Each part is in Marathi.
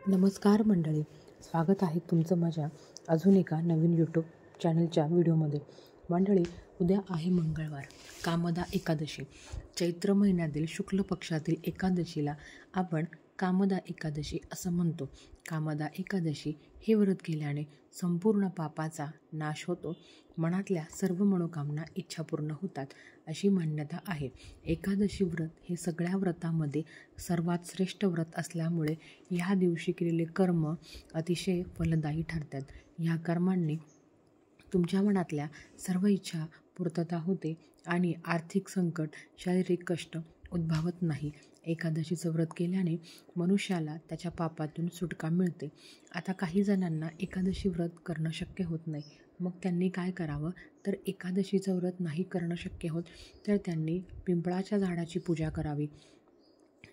नमस्कार मंडळी, स्वागत आहे तुमचं माझ्या अजून एका नवीन यूट्यूब चॅनलच्या व्हिडिओमध्ये. मंडळी, उद्या आहे मंगळवार, कामदा एकादशी. चैत्र महिन्यातील शुक्ल पक्षातील एकादशीला आपण कामदा एकादशी असं म्हणतो. कामदा एकादशी हे व्रत केल्याने संपूर्ण पापाचा नाश होतो, मनातल्या सर्व मनोकामना इच्छा पूर्ण होतात अशी मान्यता आहे. एकादशी व्रत हे सगळ्या व्रतामध्ये सर्वात श्रेष्ठ व्रत असल्यामुळे ह्या दिवशी केलेले कर्म अतिशय फलदायी ठरतात. ह्या कर्मांनी तुमच्या मनातल्या सर्व इच्छा पूर्तता होते आणि आर्थिक संकट, शारीरिक कष्ट उद्भवत नाही. एकादशीचं व्रत केल्याने मनुष्याला त्याच्या पापातून सुटका मिळते. आता काही जणांना एकादशी व्रत करणं शक्य होत नाही. मग त्यांनी काय करावं, तर एकादशीचं व्रत नाही करणं शक्य होत तर त्यांनी पिंपळाच्या झाडाची पूजा करावी.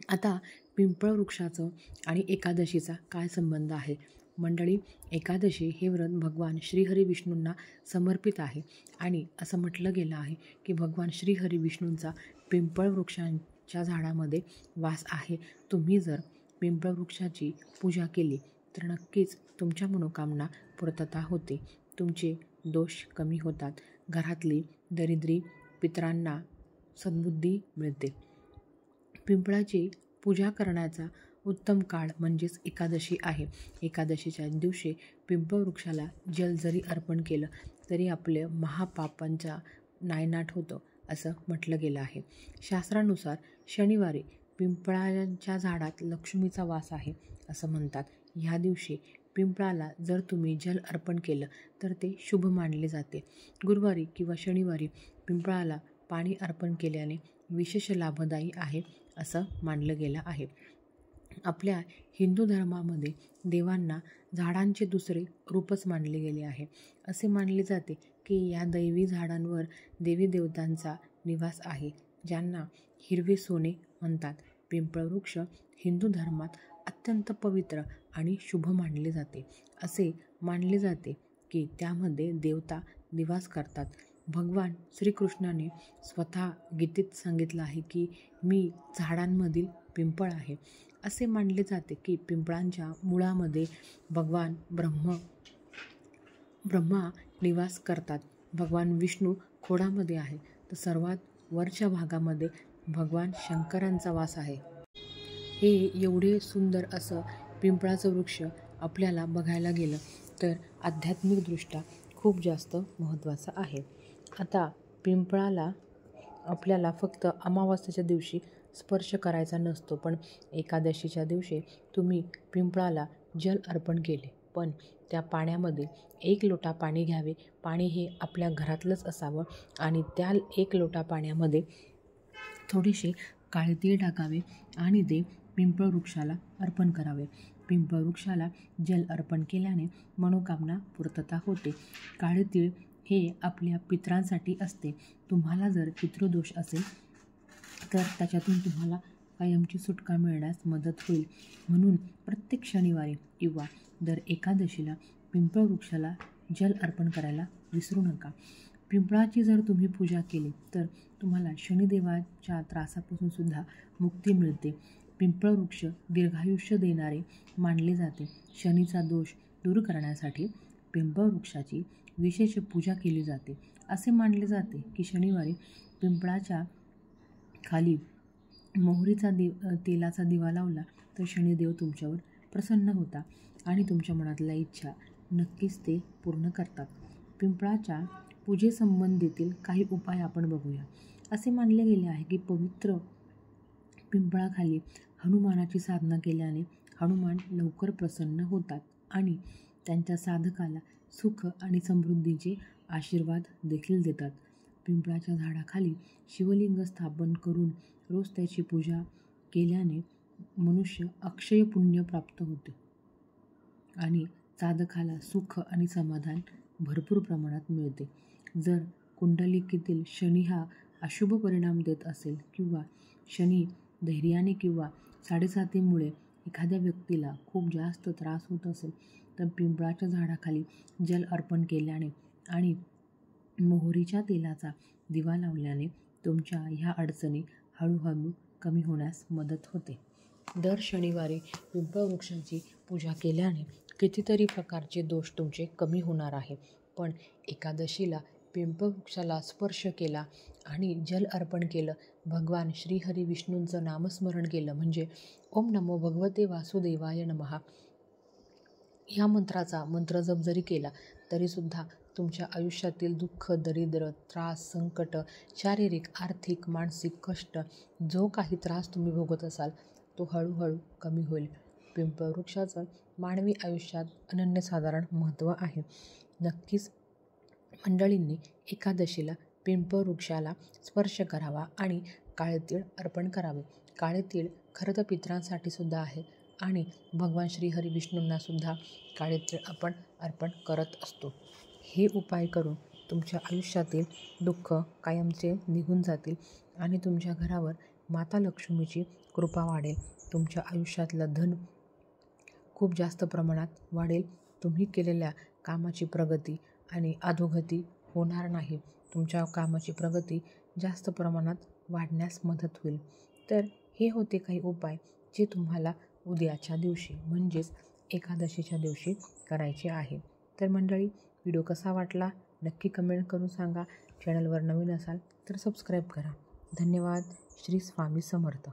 आता पिंपळ वृक्षाचं आणि एकादशीचा काय संबंध आहे? मंडळी, एकादशी हे व्रत भगवान श्रीहरी विष्णूंना समर्पित आहे आणि असं म्हटलं गेलं आहे की भगवान श्रीहरी विष्णूंचा पिंपळ वृक्षांच्या झाडामध्ये वास आहे. तुम्ही जर पिंपळ वृक्षाची पूजा केली तर नक्कीच तुमच्या मनोकामना पूर्तता होते, तुमचे दोष कमी होतात, घरातली दरिद्री पितरांना सद्बुद्धी मिळते. पिंपळाची पूजा करण्याचा उत्तम काळ म्हणजेच एकादशी आहे. एकादशीच्या दिवशी पिंपळ वृक्षाला जल जरी अर्पण केलं तरी आपले महापापांचा नायनाट होतो असं म्हटलं गेलं आहे. शास्त्रानुसार शनिवारी पिंपळाच्या झाडात लक्ष्मीचा वास आहे असं म्हणतात. ह्या दिवशी पिंपळाला जर तुम्ही जल अर्पण केलं तर ते शुभ मानले जाते. गुरुवारी किंवा शनिवारी पिंपळाला पाणी अर्पण केल्याने विशेष लाभदायी आहे असं मानलं गेलं आहे. आपल्या हिंदू धर्मामध्ये देवांना झाडांचे दुसरे रूपच मानले गेले आहे. असे मानले जाते की या दैवी झाडांवर देवी देवतांचा निवास आहे, ज्यांना हिरवे सोने म्हणतात. पिंपळ वृक्ष हिंदू धर्मात अत्यंत पवित्र आणि शुभ मानले जाते. असे मानले जाते की त्यामध्ये देवता निवास करतात. भगवान श्रीकृष्णाने स्वतः गीतेत सांगितलं आहे की मी झाडांमधील पिंपळ आहे. असे मानले जाते की पिंपळांच्या मुळामध्ये भगवान ब्रह्मा निवास करतात. भगवान विष्णू खोडामध्ये आहे तर सर्वात वरच्या भागामध्ये भगवान शंकरांचा वास आहे. हे एवढे सुंदर असं पिंपळाचं वृक्ष आपल्याला बघायला गेलं तर आध्यात्मिकदृष्ट्या खूप जास्त महत्त्वाचं आहे. आता पिंपळाला आपल्याला फक्त अमावास्येच्या दिवशी स्पर्श करायचा नसतो, पण एकादशीच्या दिवशी तुम्ही पिंपळाला जल अर्पण केले पण त्या पाण्यामध्ये 1 लोटा पाणी घ्यावे. पाणी हे आपल्या घरातलंच असावं आणि त्या 1 लोटा पाण्यामध्ये थोडेसे काळे तीळ टाकावे आणि ते पिंपळ वृक्षाला अर्पण करावे. पिंपळ वृक्षाला जल अर्पण केल्याने मनोकामना पूर्तता होते. काळे तीळ हे आपल्या पितरांसाठी असते. तुम्हाला जर पितृदोष असेल तर त्याच्यातून तुम्हाला कायमची सुटका मिळण्यास मदत होईल. म्हणून प्रत्येक शनिवारी किंवा दर एकादशीला पिंपळ वृक्षाला जल अर्पण करायला विसरू नका. पिंपळाची जर तुम्ही पूजा केली तर तुम्हाला शनिदेवाच्या त्रासापासून सुद्धा मुक्ती मिळते. पिंपळ वृक्ष दीर्घायुष्य देणारे मानले जाते. शनीचा दोष दूर करण्यासाठी पिंपळ वृक्षाची विशेष पूजा केली जाते. असे मानले जाते की शनिवारी पिंपळाच्या खाली मोहरीचा तेलाचा दिवा लावला तर शनिदेव तुमच्यावर प्रसन्न होतात आणि तुमच्या मनातल्या इच्छा नक्कीच ते पूर्ण करतात. पिंपळाच्या पूजेसंबंधीतील काही उपाय आपण बघूया. असे मानले गेले आहे की पवित्र पिंपळाखाली हनुमानाची साधना केल्याने हनुमान लवकर प्रसन्न होतात आणि त्यांच्या साधकाला सुख आणि समृद्धीचे आशीर्वाद देखील देतात. पिंपळाच्या झाडाखाली शिवलिंग स्थापन करून रोज त्याची पूजा केल्याने मनुष्य अक्षय पुण्य प्राप्त होते आणि साधकाला सुख आणि समाधान भरपूर प्रमाणात मिळते. जर कुंडलिकेतील शनी हा अशुभ परिणाम देत असेल किंवा शनी धैर्याने किंवा साडेसातीमुळे एखाद्या व्यक्तीला खूप जास्त त्रास होत असेल तर पिंपळाच्या झाडाखाली जल अर्पण केल्याने आणि मोहरीच्या तेलाचा दिवा लावल्याने तुमच्या ह्या अडचणी हळूहळू कमी होण्यास मदत होते. दर शनिवारी पिंपळवृक्षाची पूजा केल्याने कितीतरी प्रकारचे दोष तुमचे कमी होणार आहे. पण एकादशीला पिंपळवृक्षाला स्पर्श केला आणि जल अर्पण केलं, भगवान श्रीहरी विष्णूंचं नामस्मरण केलं म्हणजे ओम नमो भगवते वासुदेवाय नमः ह्या मंत्राचा मंत्रजप जरी केला तरीसुद्धा तुमच्या आयुष्यातील दुःख, दरिद्र, त्रास, संकट, शारीरिक, आर्थिक, मानसिक कष्ट, जो काही त्रास तुम्ही भोगत असाल तो हळूहळू कमी होईल. पिंपळवृक्षाचं मानवी आयुष्यात अनन्यसाधारण महत्त्व आहे. नक्कीच मंडळींनी एकादशीला पिंपळवृक्षाला स्पर्श करावा आणि काळे तीळ अर्पण करावे. काळे तीळ खरं तर पितरांसाठी सुद्धा आहे आणि भगवान श्रीहरी विष्णूंनासुद्धा काळे तीळ आपण अर्पण करत असतो. हे उपाय करून तुमच्या आयुष्यातील दुःख कायमचे निघून जातील आणि तुमच्या घरावर माता लक्ष्मीची कृपा वाढेल. तुमच्या आयुष्यातलं धन खूप जास्त प्रमाणात वाढेल. तुम्ही केलेल्या कामाची प्रगती आणि अधोगती होणार नाही. तुमच्या कामाची प्रगती जास्त प्रमाणात वाढण्यास मदत होईल. तर हे होते काही उपाय जे तुम्हाला उद्याच्या दिवशी म्हणजेच एकादशीच्या दिवशी करायचे आहे. तर मंडळी, व्हिडिओ कसा वाटला नक्की कमेंट करून सांगा. चॅनलवर नवीन असाल तर सबस्क्राईब करा. धन्यवाद. श्री स्वामी समर्थ.